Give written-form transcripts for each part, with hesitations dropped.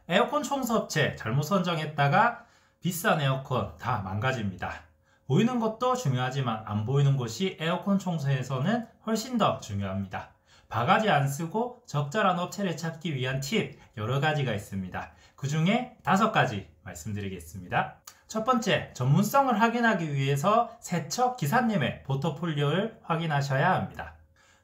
에어컨 청소업체 잘못 선정했다가 비싼 에어컨 다 망가집니다. 보이는 것도 중요하지만 안 보이는 곳이 에어컨 청소에서는 훨씬 더 중요합니다. 바가지 안 쓰고 적절한 업체를 찾기 위한 팁 여러 가지가 있습니다. 그 중에 5가지 말씀드리겠습니다. 첫 번째, 전문성을 확인하기 위해서 세척 기사님의 포트폴리오를 확인하셔야 합니다.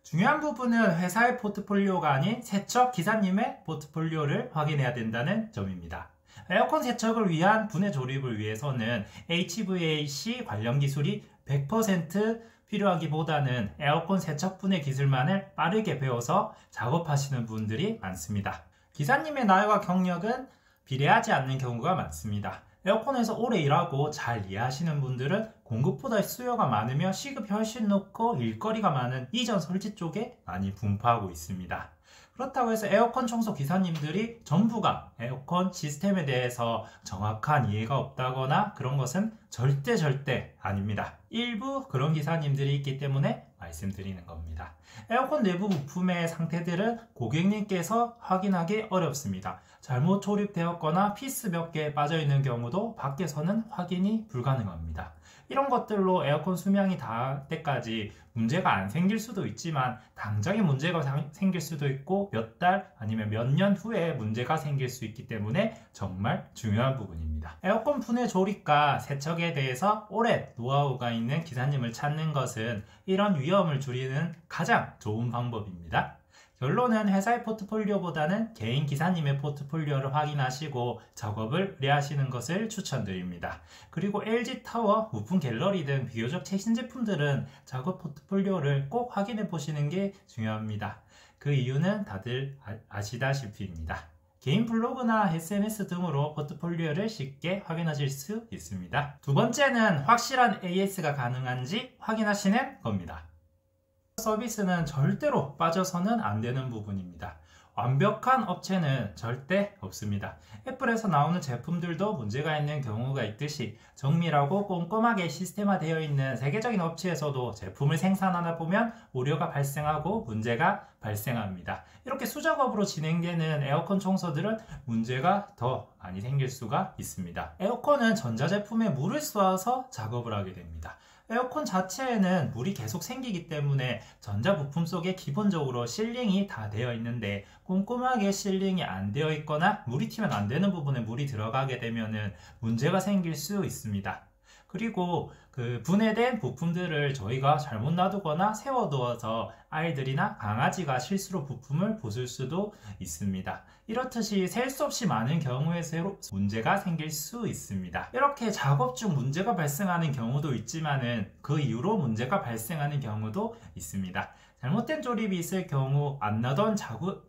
중요한 부분은 회사의 포트폴리오가 아닌 세척 기사님의 포트폴리오를 확인해야 된다는 점입니다. 에어컨 세척을 위한 분해 조립을 위해서는 HVAC 관련 기술이 100% 필요하기보다는 에어컨 세척 분해 기술만을 빠르게 배워서 작업하시는 분들이 많습니다. 기사님의 나이와 경력은 비례하지 않는 경우가 많습니다. 에어컨에서 오래 일하고 잘 이해하시는 분들은 공급보다 수요가 많으며 시급이 훨씬 높고 일거리가 많은 이전 설치 쪽에 많이 분포하고 있습니다. 그렇다고 해서 에어컨 청소 기사님들이 전부가 에어컨 시스템에 대해서 정확한 이해가 없다거나 그런 것은 절대 아닙니다. 일부 그런 기사님들이 있기 때문에 말씀드리는 겁니다. 에어컨 내부 부품의 상태들은 고객님께서 확인하기 어렵습니다. 잘못 조립되었거나 피스 몇 개 빠져있는 경우도 밖에서는 확인이 불가능합니다. 이런 것들로 에어컨 수명이 닿을 때까지 문제가 안 생길 수도 있지만 당장에 문제가 생길 수도 있고 몇 달 아니면 몇 년 후에 문제가 생길 수 있기 때문에 정말 중요한 부분입니다. 에어컨 분해 조립과 세척에 대해서 오랜 노하우가 있는 기사님을 찾는 것은 이런 위험을 줄이는 가장 좋은 방법입니다. 결론은 회사의 포트폴리오보다는 개인 기사님의 포트폴리오를 확인하시고 작업을 의뢰하시는 것을 추천드립니다. 그리고 LG타워, 부품 갤러리 등 비교적 최신 제품들은 작업 포트폴리오를 꼭 확인해 보시는 게 중요합니다. 그 이유는 다들 아시다시피입니다. 개인 블로그나 SNS 등으로 포트폴리오를 쉽게 확인하실 수 있습니다. 두 번째는 확실한 AS가 가능한지 확인하시는 겁니다. 서비스는 절대로 빠져서는 안 되는 부분입니다. 완벽한 업체는 절대 없습니다. 애플에서 나오는 제품들도 문제가 있는 경우가 있듯이 정밀하고 꼼꼼하게 시스템화되어 있는 세계적인 업체에서도 제품을 생산하다 보면 오류가 발생하고 문제가 발생합니다. 이렇게 수작업으로 진행되는 에어컨 청소들은 문제가 더 많이 생길 수가 있습니다. 에어컨은 전자제품에 물을 쏘아서 작업을 하게 됩니다. 에어컨 자체에는 물이 계속 생기기 때문에 전자부품 속에 기본적으로 실링이 다 되어 있는데 꼼꼼하게 실링이 안 되어 있거나 물이 튀면 안 되는 부분에 물이 들어가게 되면 문제가 생길 수 있습니다. 그리고 그 분해된 부품들을 저희가 잘못 놔두거나 세워두어서 아이들이나 강아지가 실수로 부품을 부술 수도 있습니다. 이렇듯이 셀 수 없이 많은 경우에서 문제가 생길 수 있습니다. 이렇게 작업 중 문제가 발생하는 경우도 있지만은 그 이후로 문제가 발생하는 경우도 있습니다. 잘못된 조립이 있을 경우 안 나던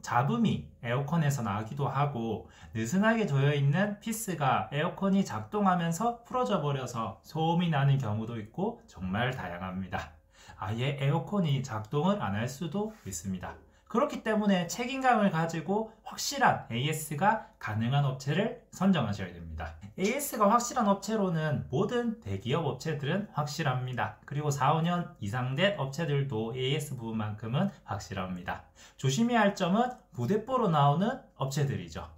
잡음이 에어컨에서 나기도 하고 느슨하게 조여있는 피스가 에어컨이 작동하면서 풀어져 버려서 소음이 나는 경우도 있고 정말 다양합니다. 아예 에어컨이 작동을 안 할 수도 있습니다. 그렇기 때문에 책임감을 가지고 확실한 AS가 가능한 업체를 선정하셔야 됩니다. AS가 확실한 업체로는 모든 대기업 업체들은 확실합니다. 그리고 4, 5년 이상 된 업체들도 AS 부분만큼은 확실합니다. 조심해야 할 점은 부대뽀로 나오는 업체들이죠.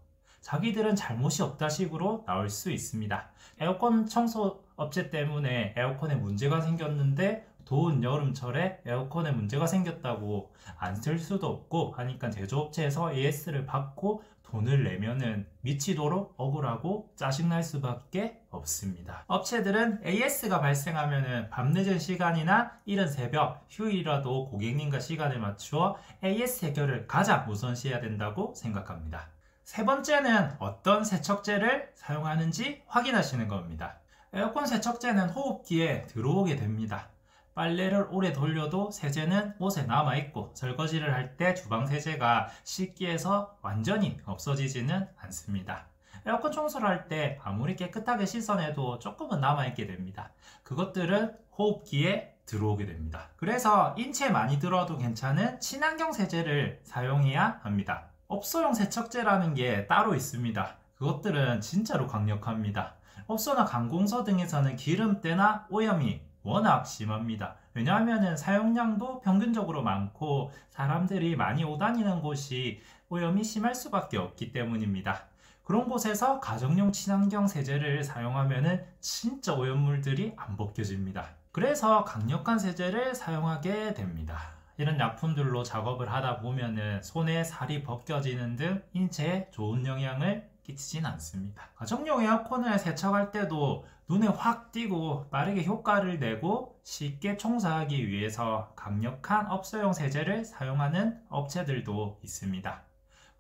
자기들은 잘못이 없다 식으로 나올 수 있습니다. 에어컨 청소 업체 때문에 에어컨에 문제가 생겼는데 더운 여름철에 에어컨에 문제가 생겼다고 안 쓸 수도 없고 하니까 제조업체에서 AS를 받고 돈을 내면은 미치도록 억울하고 짜증날 수밖에 없습니다. 업체들은 AS가 발생하면은 밤늦은 시간이나 이른 새벽, 휴일이라도 고객님과 시간을 맞추어 AS 해결을 가장 우선시해야 된다고 생각합니다. 세 번째는 어떤 세척제를 사용하는지 확인하시는 겁니다. 에어컨 세척제는 호흡기에 들어오게 됩니다. 빨래를 오래 돌려도 세제는 옷에 남아있고 설거지를 할 때 주방 세제가 씻기에서 완전히 없어지지는 않습니다. 에어컨 청소를 할 때 아무리 깨끗하게 씻어내도 조금은 남아있게 됩니다. 그것들은 호흡기에 들어오게 됩니다. 그래서 인체에 많이 들어와도 괜찮은 친환경 세제를 사용해야 합니다. 업소용 세척제라는 게 따로 있습니다. 그것들은 진짜로 강력합니다. 업소나 관공서 등에서는 기름때나 오염이 워낙 심합니다. 왜냐하면 사용량도 평균적으로 많고 사람들이 많이 오다니는 곳이 오염이 심할 수밖에 없기 때문입니다. 그런 곳에서 가정용 친환경 세제를 사용하면 진짜 오염물들이 안 벗겨집니다. 그래서 강력한 세제를 사용하게 됩니다. 이런 약품들로 작업을 하다 보면 손에 살이 벗겨지는 등 인체에 좋은 영향을 끼치진 않습니다. 가정용 에어컨을 세척할 때도 눈에 확 띄고 빠르게 효과를 내고 쉽게 청소하기 위해서 강력한 업소용 세제를 사용하는 업체들도 있습니다.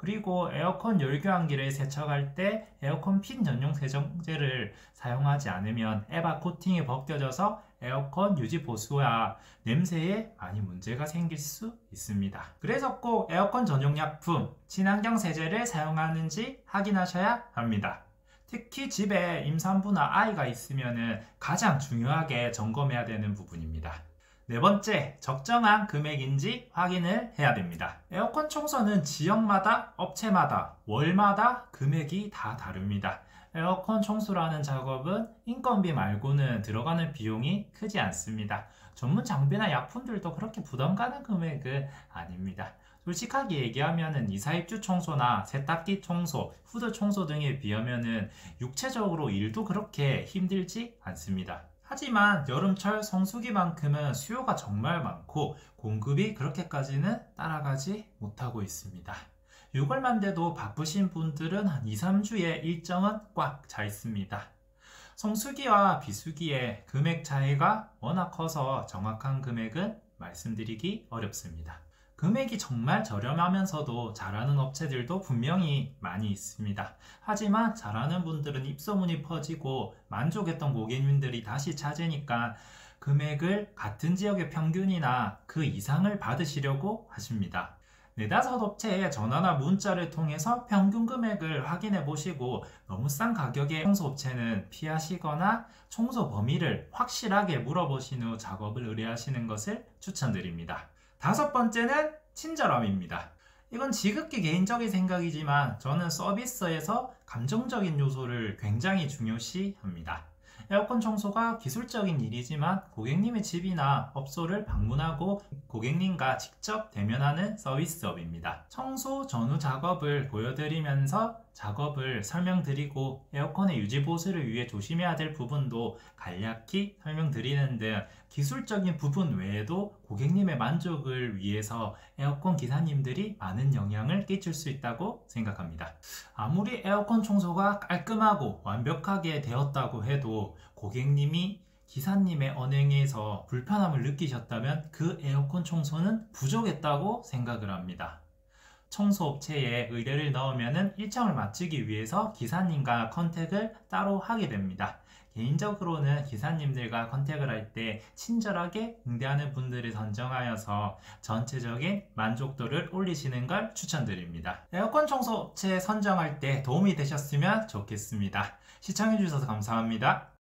그리고 에어컨 열교환기를 세척할 때 에어컨 핀 전용 세정제를 사용하지 않으면 에바 코팅이 벗겨져서 에어컨 유지 보수와 냄새에 많이 문제가 생길 수 있습니다. 그래서 꼭 에어컨 전용 약품, 친환경 세제를 사용하는지 확인하셔야 합니다. 특히 집에 임산부나 아이가 있으면 가장 중요하게 점검해야 되는 부분입니다. 네 번째, 적정한 금액인지 확인을 해야 됩니다. 에어컨 청소는 지역마다, 업체마다, 월마다 금액이 다 다릅니다. 에어컨 청소라는 작업은 인건비 말고는 들어가는 비용이 크지 않습니다. 전문 장비나 약품들도 그렇게 부담 가는 금액은 아닙니다. 솔직하게 얘기하면 이사입주 청소나 세탁기 청소, 후드 청소 등에 비하면 육체적으로 일도 그렇게 힘들지 않습니다. 하지만 여름철 성수기만큼은 수요가 정말 많고 공급이 그렇게까지는 따라가지 못하고 있습니다. 6월만 돼도 바쁘신 분들은 한 2, 3주의 일정은 꽉 차 있습니다. 성수기와 비수기의 금액 차이가 워낙 커서 정확한 금액은 말씀드리기 어렵습니다. 금액이 정말 저렴하면서도 잘하는 업체들도 분명히 많이 있습니다. 하지만 잘하는 분들은 입소문이 퍼지고 만족했던 고객님들이 다시 찾으니까 금액을 같은 지역의 평균이나 그 이상을 받으시려고 하십니다. 4-5 업체의 전화나 문자를 통해서 평균 금액을 확인해 보시고 너무 싼 가격의 청소업체는 피하시거나 청소 범위를 확실하게 물어보신 후 작업을 의뢰하시는 것을 추천드립니다. 5번째는 친절함입니다. 이건 지극히 개인적인 생각이지만 저는 서비스에서 감정적인 요소를 굉장히 중요시합니다. 에어컨 청소가 기술적인 일이지만 고객님의 집이나 업소를 방문하고 고객님과 직접 대면하는 서비스업입니다. 청소 전후 작업을 보여드리면서 작업을 설명드리고 에어컨의 유지 보수를 위해 조심해야 될 부분도 간략히 설명드리는 등 기술적인 부분 외에도 고객님의 만족을 위해서 에어컨 기사님들이 많은 영향을 끼칠 수 있다고 생각합니다. 아무리 에어컨 청소가 깔끔하고 완벽하게 되었다고 해도 고객님이 기사님의 언행에서 불편함을 느끼셨다면 그 에어컨 청소는 부족했다고 생각을 합니다. 청소업체에 의뢰를 넣으면 일정을 맞추기 위해서 기사님과 컨택을 따로 하게 됩니다. 개인적으로는 기사님들과 컨택을 할 때 친절하게 응대하는 분들을 선정하여서 전체적인 만족도를 올리시는 걸 추천드립니다. 에어컨 청소업체 선정할 때 도움이 되셨으면 좋겠습니다. 시청해주셔서 감사합니다.